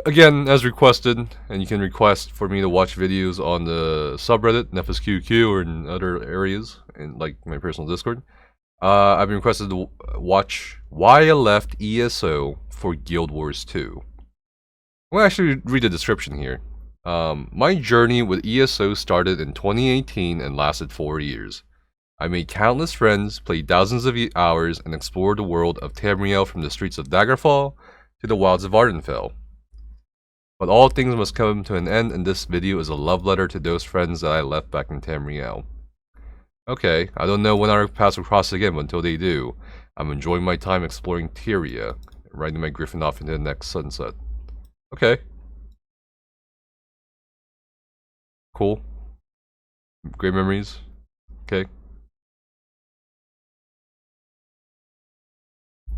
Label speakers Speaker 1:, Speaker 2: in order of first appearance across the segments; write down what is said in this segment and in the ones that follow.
Speaker 1: Again, as requested, and you can request for me to watch videos on the subreddit, Nefas QQ, or in other areas, in like my personal Discord. I've been requested to watch Why I Left ESO for Guild Wars 2. I'm gonna actually read the description here. My journey with ESO started in 2018 and lasted 4 years. I made countless friends, played thousands of hours, and explored the world of Tamriel from the streets of Daggerfall to the wilds of Ardenfell. But all things must come to an end, and this video is a love letter to those friends that I left back in Tamriel. Okay, I don't know when our paths will cross again, but until they do, I'm enjoying my time exploring Tyria, and riding my griffin off into the next sunset. Okay. Cool. Great memories. Okay.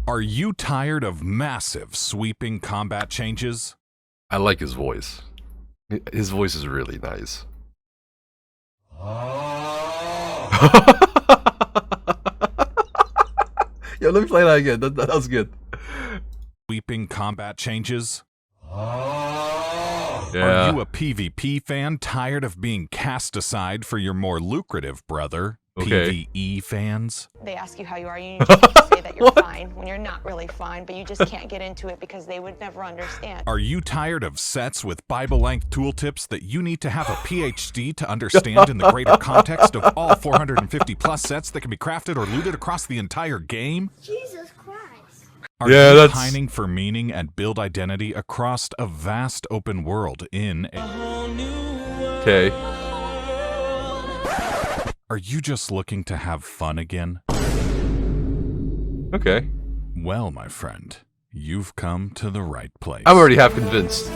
Speaker 2: Are you tired of massive, sweeping combat changes?
Speaker 1: I like his voice. His voice is really nice. Yo, let me play that again. That was good.
Speaker 2: Sweeping combat changes?
Speaker 1: Yeah.
Speaker 2: Are you a PvP fan tired of being cast aside for your more lucrative brother, PvE fans?
Speaker 3: They ask you how you are, you need to say that you're fine when you're not really fine, but you just can't get into it because they would never understand.
Speaker 2: Are you tired of sets with Bible-length tooltips that you need to have a PhD to understand in the greater context of all 450 plus sets that can be crafted or looted across the entire game?
Speaker 4: Jesus Christ.
Speaker 2: Are you pining for meaning and build identity across a vast open world in a...
Speaker 1: Okay.
Speaker 2: Are you just looking to have fun again?
Speaker 1: Okay.
Speaker 2: Well, my friend, you've come to the right place.
Speaker 1: I'm already half convinced.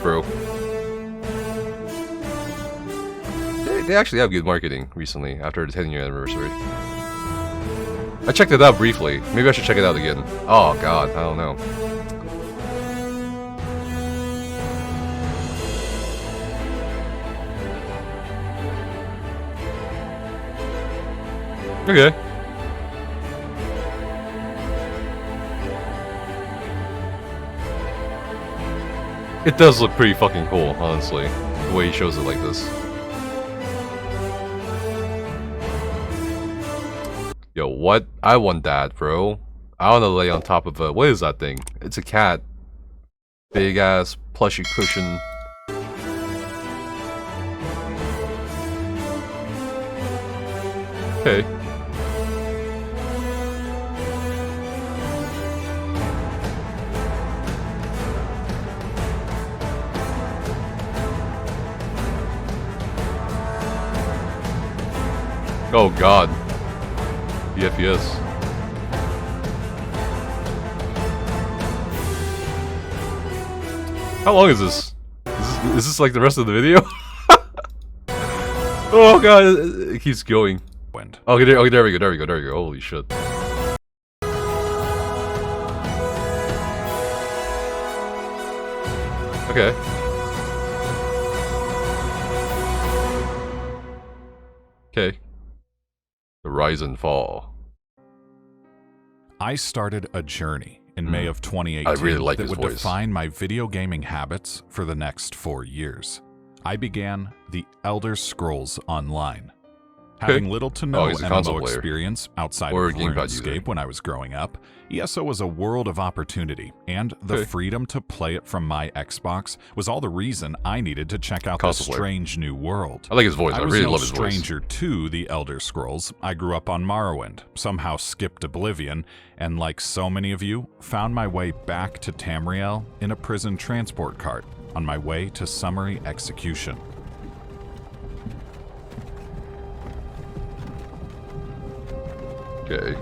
Speaker 1: Bro. They actually have good marketing recently, after the 10-year anniversary. I checked it out briefly. Maybe I should check it out again. Oh god, I don't know. Okay. It does look pretty fucking cool, honestly, the way he shows it like this. Yo, what? I want that, bro. I want to lay on top of a... What is that thing? It's a cat. Big ass plushy cushion. Okay. Oh god. The FPS. How long is this? Is this like the rest of the video? Oh god, it keeps going. Okay, there we go. Holy shit. Okay. Okay. The rise and fall.
Speaker 2: I started a journey in May of 2018
Speaker 1: I really like
Speaker 2: that
Speaker 1: his
Speaker 2: would
Speaker 1: voice.
Speaker 2: define my video gaming habits for the next 4 years. I began The Elder Scrolls Online. Having little to no
Speaker 1: he's a console
Speaker 2: MMO
Speaker 1: player.
Speaker 2: experience outside
Speaker 1: Or
Speaker 2: of
Speaker 1: a gamepad user.
Speaker 2: RuneScape when I was growing up, ESO was a world of opportunity, and the freedom to play it from my Xbox was all the reason I needed to check out this
Speaker 1: Console player.
Speaker 2: strange new world.
Speaker 1: I like his voice. I
Speaker 2: was
Speaker 1: really
Speaker 2: no
Speaker 1: love his voice.
Speaker 2: stranger to The Elder Scrolls. I grew up on Morrowind, somehow skipped Oblivion, and like so many of you, found my way back to Tamriel in a prison transport cart on my way to summary execution.
Speaker 1: Okay.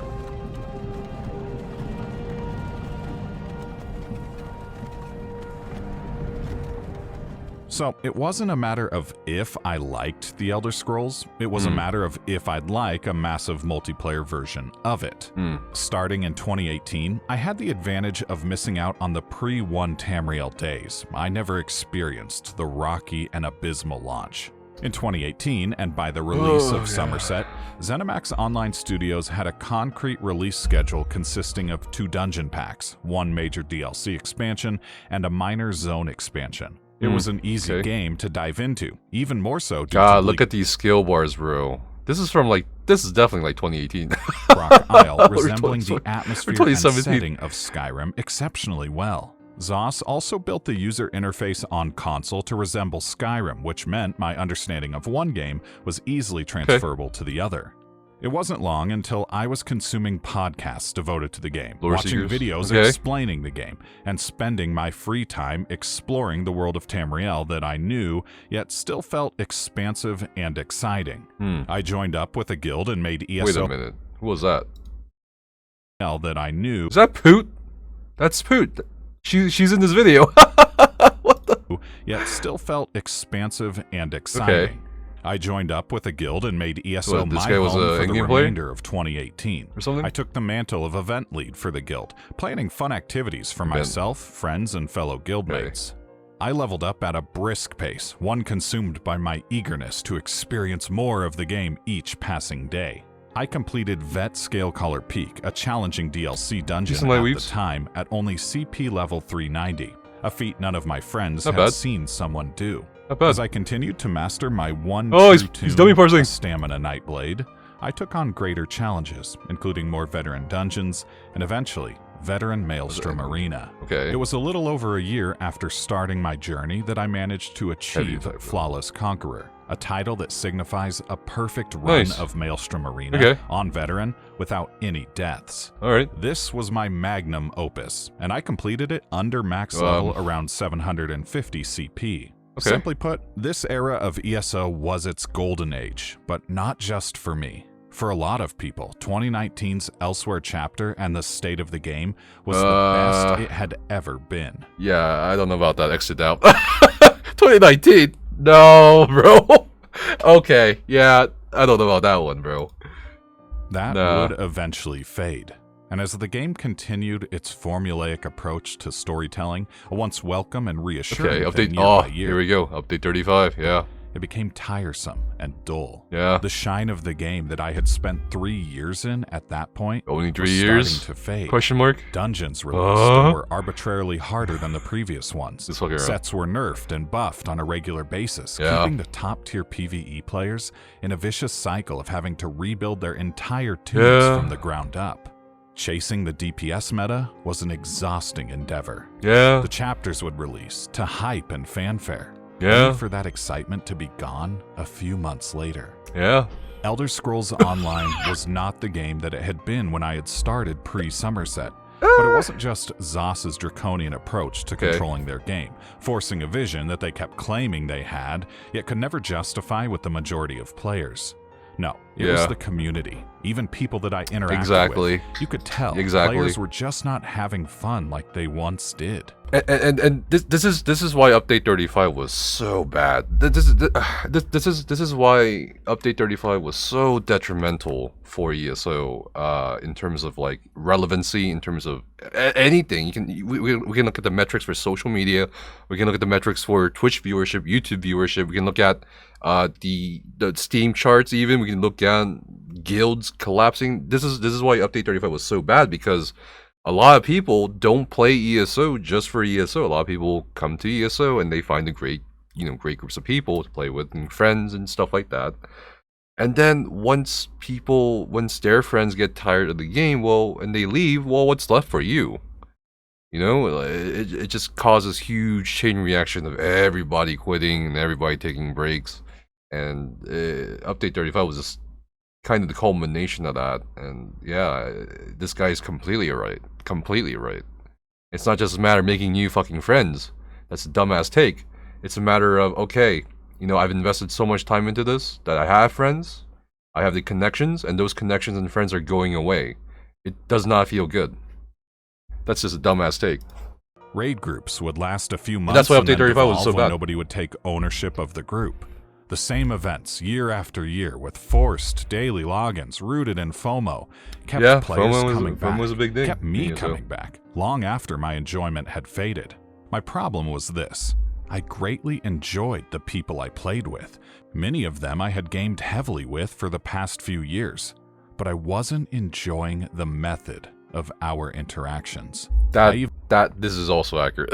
Speaker 2: So, it wasn't a matter of if I liked The Elder Scrolls, it was a matter of if I'd like a massive multiplayer version of it. Starting in 2018, I had the advantage of missing out on the pre-1 Tamriel days. I never experienced the rocky and abysmal launch. In 2018, and by the release of Somerset, ZeniMax Online Studios had a concrete release schedule consisting of 2 dungeon packs, 1 major DLC expansion, and a minor zone expansion. It was an easy game to dive into, even more so due to
Speaker 1: look at these skill bars, bro. This is from this is definitely like 2018.
Speaker 2: Rock Isle, resembling the atmosphere and setting of Skyrim exceptionally well. ZOS also built the user interface on console to resemble Skyrim, which meant my understanding of one game was easily transferable to the other. It wasn't long until I was consuming podcasts devoted to the game, watching videos explaining the game, and spending my free time exploring the world of Tamriel that I knew, yet still felt expansive and exciting. I joined up with a guild and made ESO.
Speaker 1: Wait a minute. Who was that?
Speaker 2: That I knew.
Speaker 1: Is that Poot? That's Poot. She's in this video. What the?
Speaker 2: Yet still felt expansive and exciting. I joined up with a guild and made ESO my home for the remainder of 2018.
Speaker 1: Or something?
Speaker 2: I took the mantle of event lead for the guild, planning fun activities for myself, friends, and fellow guildmates. I leveled up at a brisk pace, one consumed by my eagerness to experience more of the game each passing day. I completed Vet Scalecaller Peak, a challenging DLC dungeon at the time, at only CP level 390, a feat none of my friends had seen someone do. As I continued to master my
Speaker 1: he's dummy parsing.
Speaker 2: Stamina Nightblade, I took on greater challenges, including more veteran dungeons, and eventually, Veteran Maelstrom Arena. It was a little over a year after starting my journey that I managed to achieve Flawless Conqueror, a title that signifies a perfect run of Maelstrom Arena on Veteran without any deaths. This was my magnum opus, and I completed it under max level around 750 CP. Simply put, this era of ESO was its golden age, but not just for me. For a lot of people, 2019's Elsewhere chapter and the state of the game was the best it had ever been.
Speaker 1: Yeah, I don't know about that. Exit out. 2019? No, bro. Okay, yeah, I don't know about that one, bro.
Speaker 2: That would eventually fade. And as the game continued its formulaic approach to storytelling, a once welcome and reassuring
Speaker 1: update.
Speaker 2: Year by year,
Speaker 1: here we go. Update 35,
Speaker 2: it became tiresome and dull.
Speaker 1: The
Speaker 2: shine of the game that I had spent 3 years in at that point
Speaker 1: only 3
Speaker 2: was
Speaker 1: years?
Speaker 2: Starting to fade.
Speaker 1: Question mark?
Speaker 2: Dungeons released were arbitrarily harder than the previous ones. Sets were nerfed and buffed on a regular basis, keeping the top-tier PvE players in a vicious cycle of having to rebuild their entire tunes from the ground up. Chasing the DPS meta was an exhausting endeavor. The chapters would release to hype and fanfare. Only for that excitement to be gone a few months later. Elder Scrolls Online was not the game that it had been when I had started pre-Somerset. But it wasn't just ZOS's draconian approach to controlling their game, forcing a vision that they kept claiming they had, yet could never justify with the majority of players. No, it was the community, even people that I interacted with. You could tell players were just not having fun like they once did.
Speaker 1: And this is why Update 35 was so bad. This is why Update 35 was so detrimental for ESO in terms of like relevancy, in terms of anything. We can look at the metrics for social media. We can look at the metrics for Twitch viewership, YouTube viewership. We can look at the Steam charts. Even we can look at guilds collapsing. This is why Update 35 was so bad, because a lot of people don't play ESO just for ESO. A lot of people come to ESO and they find a great groups of people to play with and friends and stuff like that. And then once their friends get tired of the game, and they leave, what's left for you? It just causes huge chain reaction of everybody quitting and everybody taking breaks. And Update 35 was just kind of the culmination of that. And this guy's completely right. It's not just a matter of making new fucking friends. That's a dumbass take. It's a matter of, I've invested so much time into this that I have friends, I have the connections, and those connections and friends are going away. It does not feel good. That's just a dumbass take.
Speaker 2: Raid groups would last a few months.
Speaker 1: And that's why Update 35 was so bad.
Speaker 2: Nobody would take ownership of the group. The same events year after year with forced daily logins rooted in FOMO kept players coming back.
Speaker 1: FOMO was a big thing.
Speaker 2: Kept me coming back long after my enjoyment had faded. My problem was this. I greatly enjoyed the people I played with. Many of them I had gamed heavily with for the past few years, but I wasn't enjoying the method of our interactions.
Speaker 1: This is also accurate.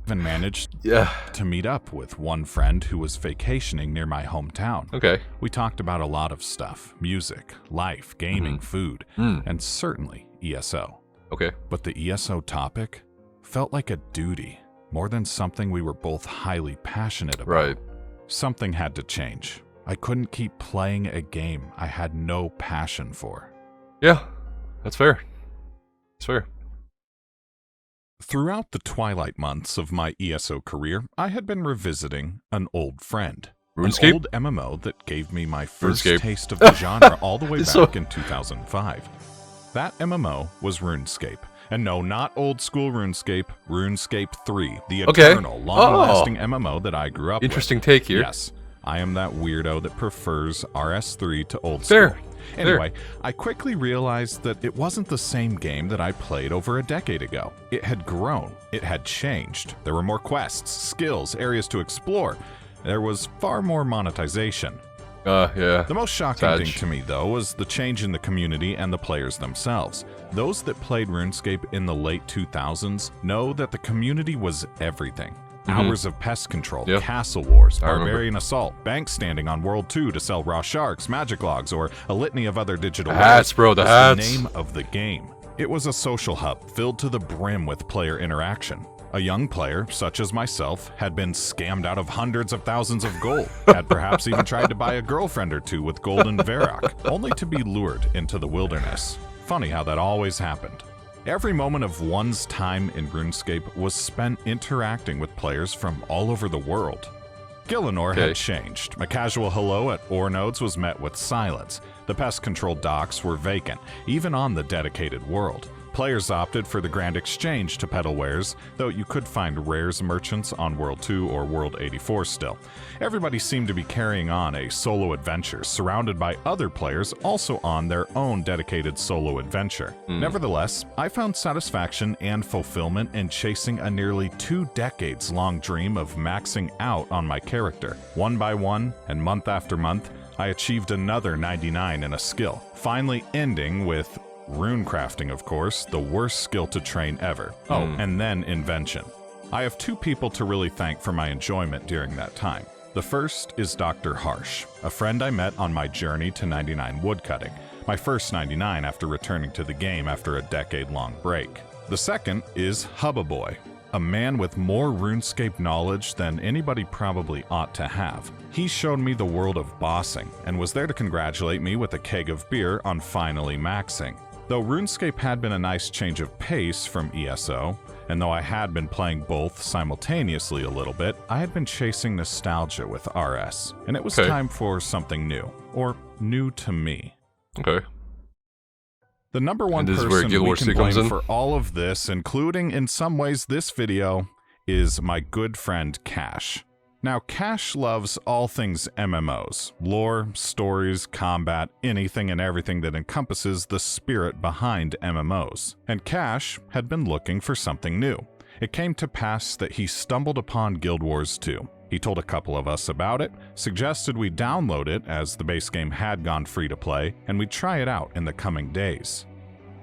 Speaker 2: Even managed to meet up with one friend who was vacationing near my hometown.
Speaker 1: Okay.
Speaker 2: We talked about a lot of stuff: music, life, gaming, food, and certainly ESO.
Speaker 1: Okay.
Speaker 2: But the ESO topic felt like a duty more than something we were both highly passionate about.
Speaker 1: Right.
Speaker 2: Something had to change. I couldn't keep playing a game I had no passion for.
Speaker 1: Yeah, that's fair. It's fair.
Speaker 2: Throughout the twilight months of my ESO career, I had been revisiting an old friend.
Speaker 1: RuneScape?
Speaker 2: An old MMO that gave me my first
Speaker 1: RuneScape.
Speaker 2: taste of the genre all the way back
Speaker 1: So-
Speaker 2: in 2005. That MMO was RuneScape. And no, not old school RuneScape, RuneScape 3, the
Speaker 1: Okay.
Speaker 2: eternal, long-lasting MMO that I grew up
Speaker 1: Interesting
Speaker 2: with.
Speaker 1: take here.
Speaker 2: Yes, I am that weirdo that prefers RS3 to old
Speaker 1: Fair.
Speaker 2: school. Anyway, I quickly realized that it wasn't the same game that I played over a decade ago. It had grown. It had changed. There were more quests, skills, areas to explore. There was far more monetization.
Speaker 1: Yeah.
Speaker 2: The most shocking
Speaker 1: Sag.
Speaker 2: thing to me, though, was the change in the community and the players themselves. Those that played RuneScape in the late 2000s know that the community was everything. Hours of pest control,
Speaker 1: Yep.
Speaker 2: castle wars,
Speaker 1: I remember.
Speaker 2: barbarian assault, bank standing on World 2 to sell raw sharks, magic logs, or a litany of other digital
Speaker 1: Hats, bro, the
Speaker 2: was
Speaker 1: hats.
Speaker 2: the name of the game. It was a social hub filled to the brim with player interaction. A young player, such as myself, had been scammed out of hundreds of thousands of gold, had perhaps even tried to buy a girlfriend or two with golden Varrock, only to be lured into the wilderness. Funny how that always happened. Every moment of one's time in RuneScape was spent interacting with players from all over the world. Gielinor had changed. A casual hello at ore nodes was met with silence. The pest control docks were vacant, even on the dedicated world. Players opted for the Grand Exchange to peddle wares, though you could find rares merchants on World 2 or World 84 still. Everybody seemed to be carrying on a solo adventure, surrounded by other players also on their own dedicated solo adventure. Nevertheless, I found satisfaction and fulfillment in chasing a nearly 2 decades-long dream of maxing out on my character. One by one, and month after month, I achieved another 99 in a skill, finally ending with rune crafting, of course, the worst skill to train ever. Oh, and then invention. I have 2 people to really thank for my enjoyment during that time. The first is Dr. Harsh, a friend I met on my journey to 99 woodcutting, my first 99 after returning to the game after a decade-long break. The second is Hubba Boy, a man with more RuneScape knowledge than anybody probably ought to have. He showed me the world of bossing and was there to congratulate me with a keg of beer on finally maxing. Though RuneScape had been a nice change of pace from ESO, and though I had been playing both simultaneously a little bit, I had been chasing nostalgia with RS, and it was time for something new, or new to me.
Speaker 1: Okay.
Speaker 2: The number one
Speaker 1: this is where
Speaker 2: person
Speaker 1: Guild
Speaker 2: we
Speaker 1: Wars
Speaker 2: can
Speaker 1: 2 comes
Speaker 2: blame
Speaker 1: in?
Speaker 2: for all of this, including in some ways this video, is my good friend Cash. Now, Cash loves all things MMOs, lore, stories, combat, anything and everything that encompasses the spirit behind MMOs. And Cash had been looking for something new. It came to pass that he stumbled upon Guild Wars 2. He told a couple of us about it, suggested we download it as the base game had gone free to play, and we'd try it out in the coming days.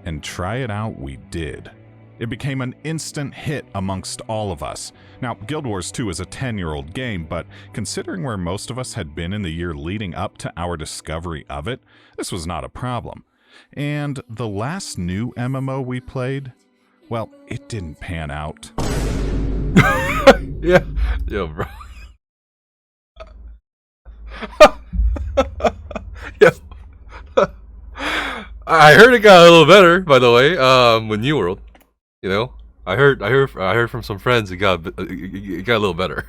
Speaker 2: And try it out we did. It became an instant hit amongst all of us. Now, Guild Wars 2 is a 10-year-old game, but considering where most of us had been in the year leading up to our discovery of it, this was not a problem. And the last new MMO we played, well, it didn't pan out.
Speaker 1: Yeah, bro. Yeah. I heard it got a little better, by the way, with New World. You know, I heard from some friends it got a little better.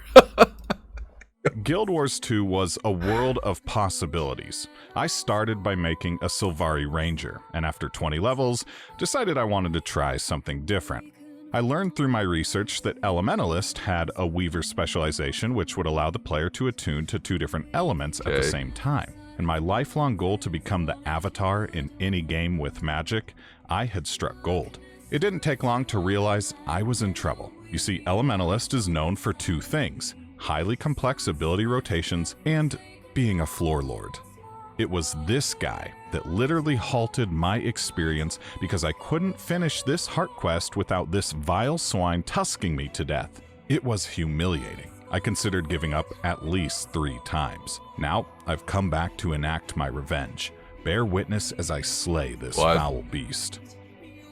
Speaker 2: Guild Wars 2 was a world of possibilities. I started by making a Sylvari Ranger, and after 20 levels, decided I wanted to try something different. I learned through my research that Elementalist had a Weaver specialization which would allow the player to attune to 2 different elements at the same time. And my lifelong goal to become the avatar in any game with magic, I had struck gold. It didn't take long to realize I was in trouble. You see, Elementalist is known for two things: highly complex ability rotations and being a floor lord. It was this guy that literally halted my experience because I couldn't finish this heart quest without this vile swine tusking me to death. It was humiliating. I considered giving up at least 3 times. Now, I've come back to enact my revenge. Bear witness as I slay this foul beast.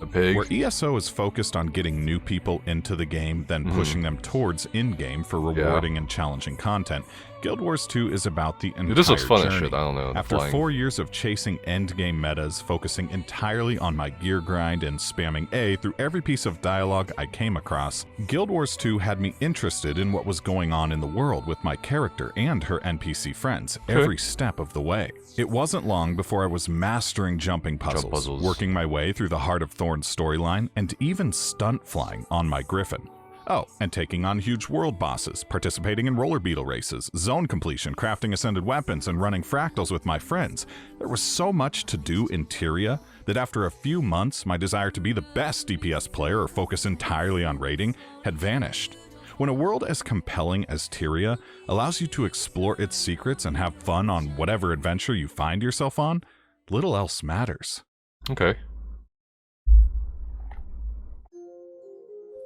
Speaker 1: A pig.
Speaker 2: Where ESO is focused on getting new people into the game, then pushing them towards in-game for rewarding and challenging content, Guild Wars 2 is about the entire
Speaker 1: this looks fun as
Speaker 2: journey.
Speaker 1: shit, I don't know.
Speaker 2: After 4 years of chasing endgame metas, focusing entirely on my gear grind and spamming A through every piece of dialogue I came across, Guild Wars 2 had me interested in what was going on in the world with my character and her NPC friends every step of the way. It wasn't long before I was mastering jumping puzzles, working my way through the Heart of Thorns storyline, and even stunt flying on my Griffin. Oh, and taking on huge world bosses, participating in roller beetle races, zone completion, crafting ascended weapons, and running fractals with my friends. There was so much to do in Tyria that after a few months, my desire to be the best DPS player or focus entirely on raiding had vanished. When a world as compelling as Tyria allows you to explore its secrets and have fun on whatever adventure you find yourself on, little else matters.
Speaker 1: Okay.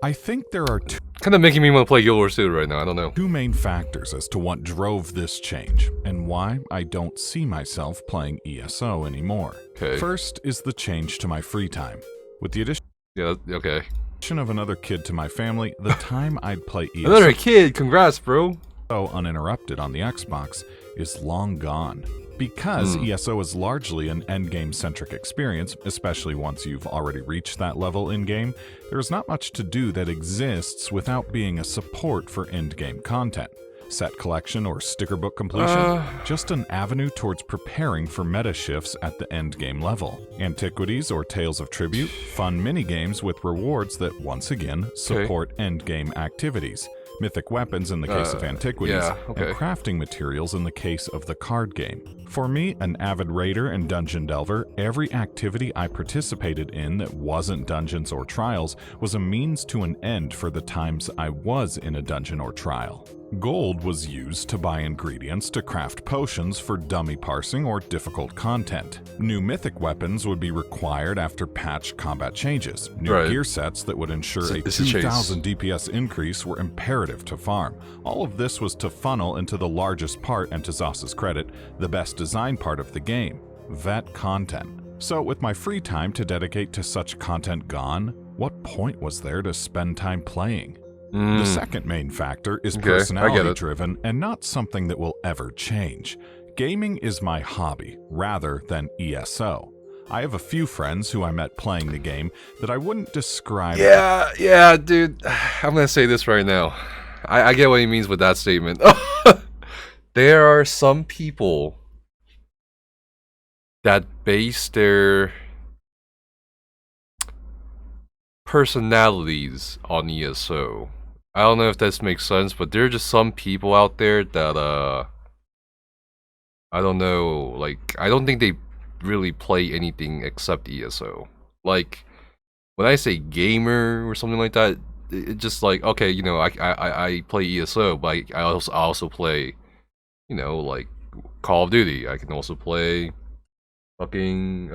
Speaker 2: I think there are
Speaker 1: kind of making me want to play Guild Wars 2 right now, I don't know.
Speaker 2: 2 main factors as to what drove this change, and why I don't see myself playing ESO anymore.
Speaker 1: Okay.
Speaker 2: First is the change to my free time. With the addition of another kid to my family, the time I'd play ESO
Speaker 1: another kid, congrats bro,
Speaker 2: uninterrupted on the Xbox is long gone. Because ESO is largely an endgame-centric experience, especially once you've already reached that level in-game, there is not much to do that exists without being a support for endgame content. Set collection or sticker book completion, just an avenue towards preparing for meta shifts at the endgame level. Antiquities or Tales of Tribute, fun minigames with rewards that once again support endgame activities. Mythic weapons in the case of Antiquities, and crafting materials in the case of the card game. For me, an avid raider and dungeon delver, every activity I participated in that wasn't dungeons or trials was a means to an end for the times I was in a dungeon or trial. Gold was used to buy ingredients to craft potions for dummy parsing or difficult content. New mythic weapons would be required after patch combat changes. New gear sets that would ensure a 2,000 DPS increase were imperative to farm. All of this was to funnel into the largest part, and to Zos's credit, the best design part of the game: vet content. So with my free time to dedicate to such content gone, what point was there to spend time playing? The second main factor is personality-driven and not something that will ever change. Gaming is my hobby, rather than ESO. I have a few friends who I met playing the game that I wouldn't describe...
Speaker 1: Yeah, dude. I'm gonna say this right now. I get what he means with that statement. There are some people that base their personalities on ESO. I don't know if this makes sense, but there are just some people out there that, I don't know, like, I don't think they really play anything except ESO. Like, when I say gamer or something like that, it's just like, okay, you know, I play ESO, but I also play, you know, like, Call of Duty. I can also play fucking,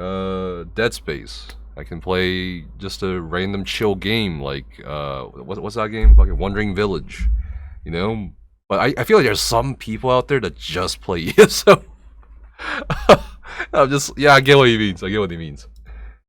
Speaker 1: Dead Space. I can play just a random chill game like, what's that game? Fucking Wandering Village, you know? But I feel like there's some people out there that just play ESO. I get what he means.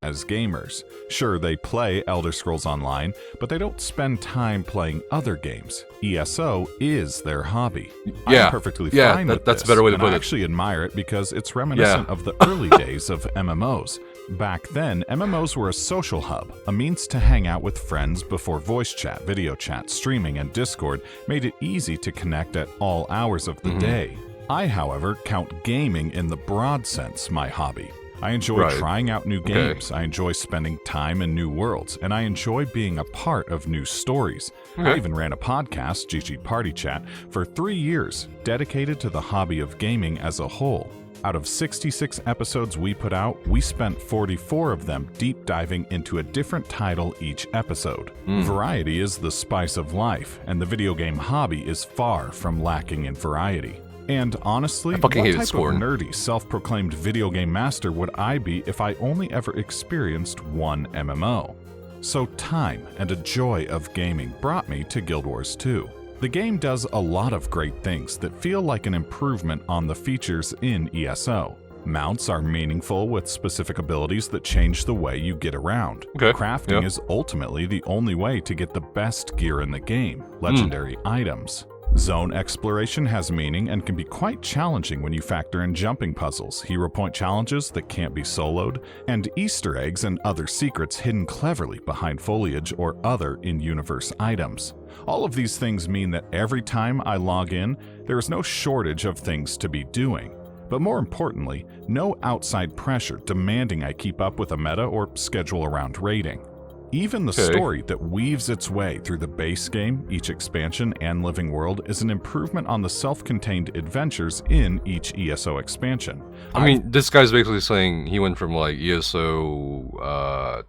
Speaker 2: As gamers, sure, they play Elder Scrolls Online, but they don't spend time playing other games. ESO is their hobby. I'm perfectly fine with
Speaker 1: that's
Speaker 2: this,
Speaker 1: a better way to put it.
Speaker 2: I actually admire it because it's reminiscent of the early days of MMOs. Back then, MMOs were a social hub, a means to hang out with friends before voice chat, video chat, streaming, and Discord made it easy to connect at all hours of the day. I, however, count gaming in the broad sense my hobby. I enjoy trying out new games, I enjoy spending time in new worlds, and I enjoy being a part of new stories. I even ran a podcast, GG Party Chat, for 3 years, dedicated to the hobby of gaming as a whole. Out of 66 episodes we put out, we spent 44 of them deep diving into a different title each episode. Variety is the spice of life, and the video game hobby is far from lacking in variety. And honestly, what type of nerdy, self-proclaimed video game master would I be if I only ever experienced one MMO? So time and a joy of gaming brought me to Guild Wars 2. The game does a lot of great things that feel like an improvement on the features in ESO. Mounts are meaningful with specific abilities that change the way you get around. Crafting is ultimately the only way to get the best gear in the game, legendary items. Zone exploration has meaning and can be quite challenging when you factor in jumping puzzles, hero point challenges that can't be soloed, and Easter eggs and other secrets hidden cleverly behind foliage or other in-universe items. All of these things mean that every time I log in, there is no shortage of things to be doing. But more importantly, no outside pressure demanding I keep up with a meta or schedule around raiding. Even the story that weaves its way through the base game, each expansion, and living world is an improvement on the self-contained adventures in each ESO expansion.
Speaker 1: I mean, this guy's basically saying he went from like ESO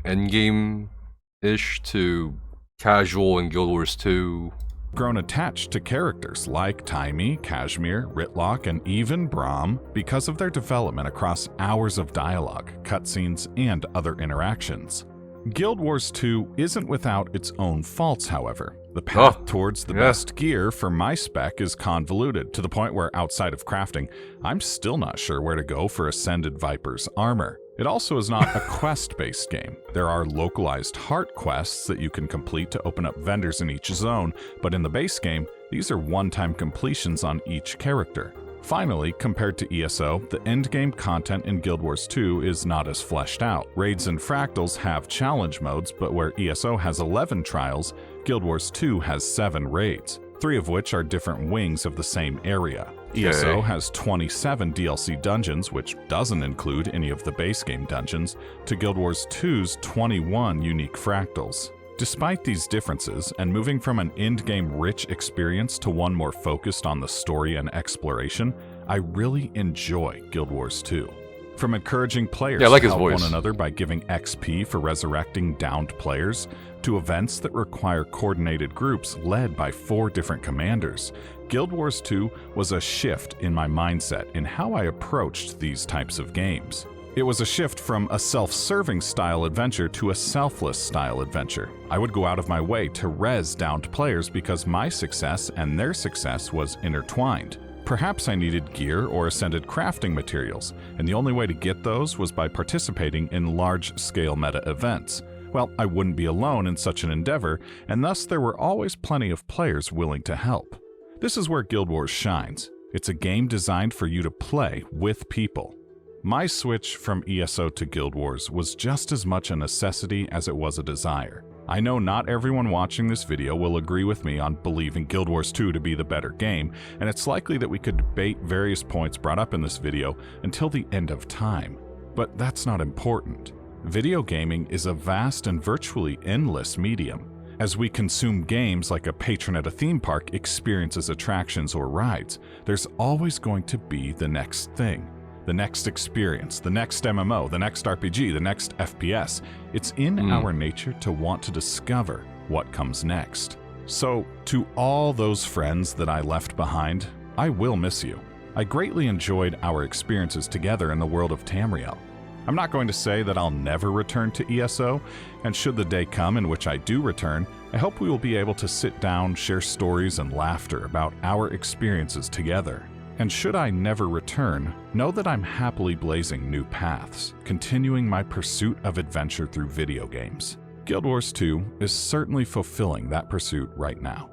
Speaker 1: endgame-ish to casual in Guild Wars 2.
Speaker 2: Grown attached to characters like Taimi, Kashmir, Ritlock, and even Braum because of their development across hours of dialogue, cutscenes, and other interactions. Guild Wars 2 isn't without its own faults, however. The path towards the best gear for my spec is convoluted, to the point where outside of crafting, I'm still not sure where to go for Ascended Viper's armor. It also is not a quest-based game. There are localized heart quests that you can complete to open up vendors in each zone, but in the base game, these are one-time completions on each character. Finally, compared to ESO, the endgame content in Guild Wars 2 is not as fleshed out. Raids and fractals have challenge modes, but where ESO has 11 trials, Guild Wars 2 has 7 raids, 3 of which are different wings of the same area. ESO has 27 DLC dungeons, which doesn't include any of the base game dungeons, to Guild Wars 2's 21 unique fractals. Despite these differences, and moving from an endgame rich experience to one more focused on the story and exploration, I really enjoy Guild Wars 2. From encouraging players to help one another by giving XP for resurrecting downed players, to events that require coordinated groups led by 4 different commanders, Guild Wars 2 was a shift in my mindset in how I approached these types of games. It was a shift from a self-serving style adventure to a selfless style adventure. I would go out of my way to res downed players because my success and their success was intertwined. Perhaps I needed gear or ascended crafting materials, and the only way to get those was by participating in large-scale meta events. Well, I wouldn't be alone in such an endeavor, and thus there were always plenty of players willing to help. This is where Guild Wars shines. It's a game designed for you to play with people. My switch from ESO to Guild Wars was just as much a necessity as it was a desire. I know not everyone watching this video will agree with me on believing Guild Wars 2 to be the better game, and it's likely that we could debate various points brought up in this video until the end of time. But that's not important. Video gaming is a vast and virtually endless medium. As we consume games like a patron at a theme park experiences attractions or rides, there's always going to be the next thing. The next experience, the next MMO, the next RPG, the next FPS. It's in our nature to want to discover what comes next. So, to all those friends that I left behind, I will miss you. I greatly enjoyed our experiences together in the world of Tamriel. I'm not going to say that I'll never return to ESO, and should the day come in which I do return, I hope we will be able to sit down, share stories and laughter about our experiences together. And should I never return, know that I'm happily blazing new paths, continuing my pursuit of adventure through video games. Guild Wars 2 is certainly fulfilling that pursuit right now.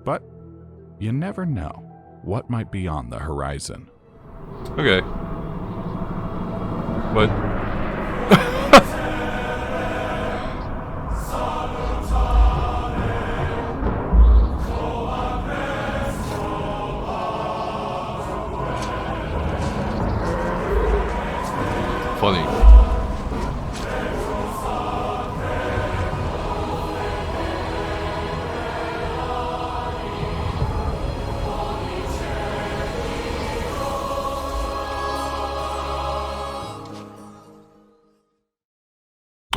Speaker 2: But you never know what might be on the horizon.
Speaker 1: Okay. What? Funny.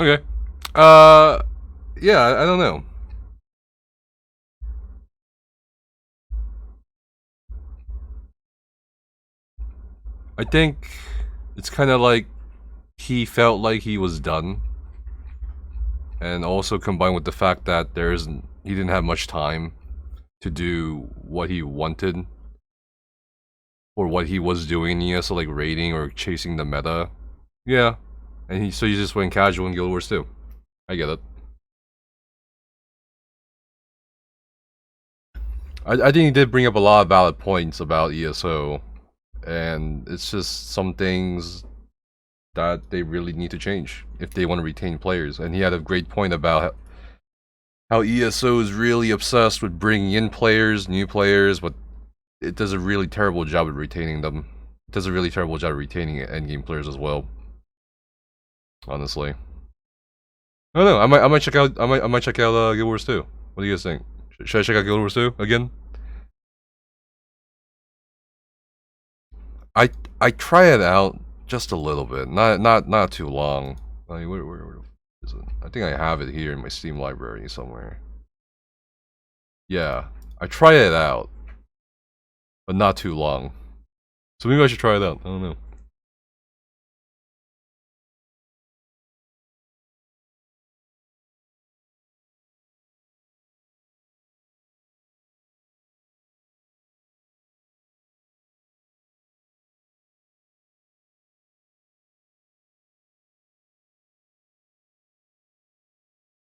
Speaker 1: Okay. Yeah, I don't know. I think it's kind of like he felt like he was done, and also combined with the fact that he didn't have much time to do what he wanted or what he was doing in ESO, like raiding or chasing the meta. Yeah, and so he just went casual in Guild Wars 2. I get it. I think he did bring up a lot of valid points about ESO, and it's just some things that they really need to change if they want to retain players. And he had a great point about how ESO is really obsessed with bringing in players, new players, but it does a really terrible job of retaining them. It does a really terrible job of retaining endgame players as well. Honestly, I don't know. I might check out. I might check out Guild Wars 2. What do you guys think? Should I check out Guild Wars 2 again? I try it out just a little bit, not too long. Like, where is it? I think I have it here in my Steam library somewhere. Yeah, I try it out, but not too long. So maybe I should try it out. I don't know.